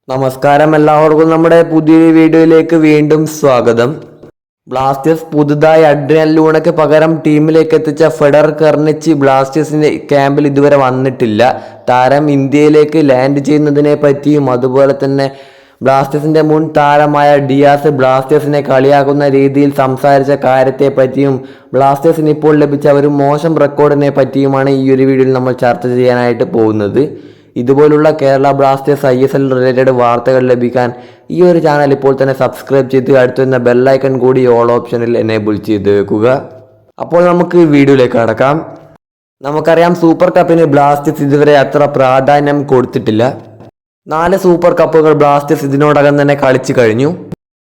നമസ്കാരം, എല്ലാവർക്കും നമ്മുടെ പുതിയൊരു വീഡിയോയിലേക്ക് വീണ്ടും സ്വാഗതം. ബ്ലാസ്റ്റേഴ്സ് പുതുതായി അഡ്രിയൻ ലൂണയ്ക്ക് പകരം ടീമിലേക്ക് എത്തിച്ച ഫെഡർ കർണിച്ച് ബ്ലാസ്റ്റേഴ്സിന്റെ ക്യാമ്പിൽ ഇതുവരെ വന്നിട്ടില്ല. താരം ഇന്ത്യയിലേക്ക് ലാൻഡ് ചെയ്യുന്നതിനെ പറ്റിയും അതുപോലെ തന്നെ ബ്ലാസ്റ്റേഴ്സിന്റെ മുൻ താരമായ ഡിയാസ് ബ്ലാസ്റ്റേഴ്സിനെ കളിയാക്കുന്ന രീതിയിൽ സംസാരിച്ച കാര്യത്തെ പറ്റിയും ബ്ലാസ്റ്റേഴ്സിന് ഇപ്പോൾ ലഭിച്ച ഒരു മോശം റെക്കോർഡിനെ പറ്റിയുമാണ് ഈ ഒരു വീഡിയോയിൽ നമ്മൾ ചർച്ച ചെയ്യാനായിട്ട് പോകുന്നത്. ഇതുപോലുള്ള കേരള ബ്ലാസ്റ്റേഴ്സ് ISL റിലേറ്റഡ് വാർത്തകൾ ലഭിക്കാൻ ഈ ഒരു ചാനൽ ഇപ്പോൾ തന്നെ സബ്സ്ക്രൈബ് ചെയ്ത് അടുത്തുവരുന്ന ബെല്ലൈക്കൺ കൂടി ഓൾ ഓപ്ഷനിൽ എനേബിൾ ചെയ്ത് വെക്കുക. അപ്പോൾ നമുക്ക് വീഡിയോയിലേക്ക് കടക്കാം. നമുക്കറിയാം, സൂപ്പർ കപ്പിന് ബ്ലാസ്റ്റേഴ്സ് ഇതുവരെ അത്ര പ്രാധാന്യം കൊടുത്തിട്ടില്ല. 4 സൂപ്പർ കപ്പുകൾ ബ്ലാസ്റ്റേഴ്സ് ഇതിനോടകം തന്നെ കളിച്ചു കഴിഞ്ഞു.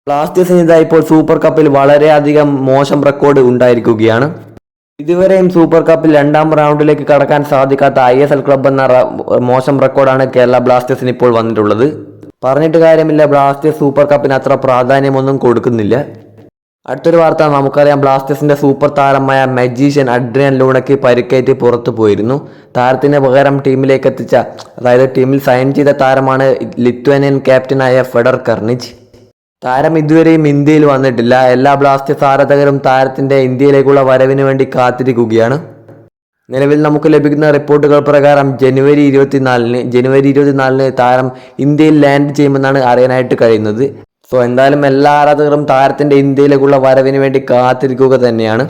ബ്ലാസ്റ്റേഴ്സിന് ഇതാ ഇപ്പോൾ സൂപ്പർ കപ്പിൽ വളരെയധികം മോശം റെക്കോർഡ് ഉണ്ടായിരിക്കുകയാണ്. ഇതുവരെയും സൂപ്പർ കപ്പിൽ 2ാം റൗണ്ടിലേക്ക് കടക്കാൻ സാധിക്കാത്ത ISL ക്ലബ് എന്ന മോശം റെക്കോർഡാണ് കേരള ബ്ലാസ്റ്റേഴ്സിന് ഇപ്പോൾ വന്നിട്ടുള്ളത്. പറഞ്ഞിട്ട് കാര്യമില്ല, ബ്ലാസ്റ്റേഴ്സ് സൂപ്പർ കപ്പിന് അത്ര പ്രാധാന്യമൊന്നും കൊടുക്കുന്നില്ല. അടുത്തൊരു വാർത്ത, നമുക്കറിയാം ബ്ലാസ്റ്റേഴ്സിന്റെ സൂപ്പർ താരമായ മജീഷ്യൻ അഡ്രിയൻ ലൂണയ്ക്ക് പരിക്കേറ്റ് പുറത്തു പോയിരുന്നു. താരത്തിന് പകരം ടീമിലേക്ക് എത്തിച്ച, അതായത് ടീമിൽ സൈൻ ചെയ്ത താരമാണ് ലിത്വാനിയൻ ക്യാപ്റ്റനായ ഫെഡർ കർണിച്ച്. താരം ഇതുവരെയും ഇന്ത്യയിൽ വന്നിട്ടില്ല. എല്ലാ ബ്ലാസ്റ്റേഴ്സ് ആരാധകരും താരത്തിന്റെ ഇന്ത്യയിലേക്കുള്ള വരവിന് വേണ്ടി കാത്തിരിക്കുകയാണ്. നിലവിൽ നമുക്ക് ലഭിക്കുന്ന റിപ്പോർട്ടുകൾ പ്രകാരം ജനുവരി 24-ന് താരം ഇന്ത്യയിൽ ലാൻഡ് ചെയ്യുമെന്നാണ് അറിയാനായിട്ട് കഴിയുന്നത്. സോ എന്തായാലും എല്ലാ ആരാധകരും താരത്തിന്റെ ഇന്ത്യയിലേക്കുള്ള വരവിന് വേണ്ടി കാത്തിരിക്കുക തന്നെയാണ്.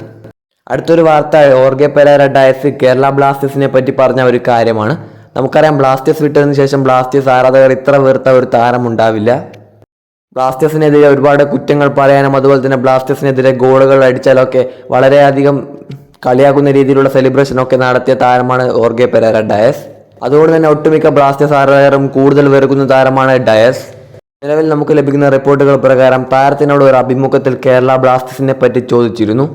അടുത്തൊരു വാർത്ത, ഓർഗെ പെരേര ഡയസ് കേരള ബ്ലാസ്റ്റേഴ്സിനെ പറ്റി പറഞ്ഞ ഒരു കാര്യമാണ്. നമുക്കറിയാം, ബ്ലാസ്റ്റേഴ്സ് വിട്ടതിന് ശേഷം ബ്ലാസ്റ്റേഴ്സ് ആരാധകർ ഇത്ര വെറുത്ത ഒരു താരം ഉണ്ടാവില്ല. ബ്ലാസ്റ്റേഴ്സിനെതിരെ ഒരുപാട് കുറ്റങ്ങൾ പറയാനും അതുപോലെ തന്നെ ബ്ലാസ്റ്റേഴ്സിനെതിരെ ഗോളുകൾ അടിച്ചാലൊക്കെ വളരെയധികം കളിയാക്കുന്ന രീതിയിലുള്ള സെലിബ്രേഷനൊക്കെ നടത്തിയ താരമാണ് ഓർഗെ പെരേര ഡയസ്. അതുകൊണ്ട് തന്നെ ഒട്ടുമിക്ക ബ്ലാസ്റ്റേഴ്സ് ആരാധകരും കൂടുതൽ വെറുക്കുന്ന താരമാണ് ഡയസ്. നിലവിൽ നമുക്ക് ലഭിക്കുന്ന റിപ്പോർട്ടുകൾ പ്രകാരം താരത്തിനോട് ഒരു അഭിമുഖത്തിൽ കേരള ബ്ലാസ്റ്റേഴ്സിനെ പറ്റി ചോദിച്ചിരുന്നു.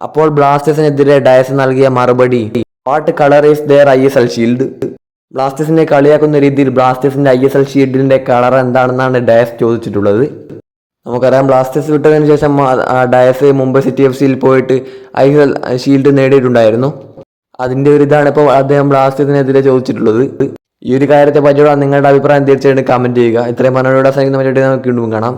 അപ്പോൾ ബ്ലാസ്റ്റേഴ്സിനെതിരെ ഡയസ് നൽകിയ മറുപടി, what colour is their ISL shield? ബ്ലാസ്റ്റേഴ്സിനെ കളിയാക്കുന്ന രീതിയിൽ ബ്ലാസ്റ്റേഴ്സിന്റെ ISL ഷീൽഡിന്റെ കളർ എന്താണെന്നാണ് ഡയസ് ചോദിച്ചിട്ടുള്ളത്. നമുക്കറിയാം, ബ്ലാസ്റ്റേഴ്സ് വിട്ടതിന് ശേഷം ഡയസ് മുംബൈ സിറ്റി FC പോയിട്ട് ISL ഷീൽഡ് നേടിയിട്ടുണ്ടായിരുന്നു. അതിന്റെ ഒരു ഇതാണ് ഇപ്പോൾ അദ്ദേഹം ബ്ലാസ്റ്റേഴ്സിനെതിരെ ചോദിച്ചിട്ടുള്ളത്. ഈ ഒരു കാര്യത്തെ പറ്റിയുള്ള നിങ്ങളുടെ അഭിപ്രായം തീർച്ചയായിട്ടും കമന്റ് ചെയ്യുക. ഇത്രയും പറഞ്ഞുകൊണ്ട് നമുക്ക് വീണ്ടും കാണാം.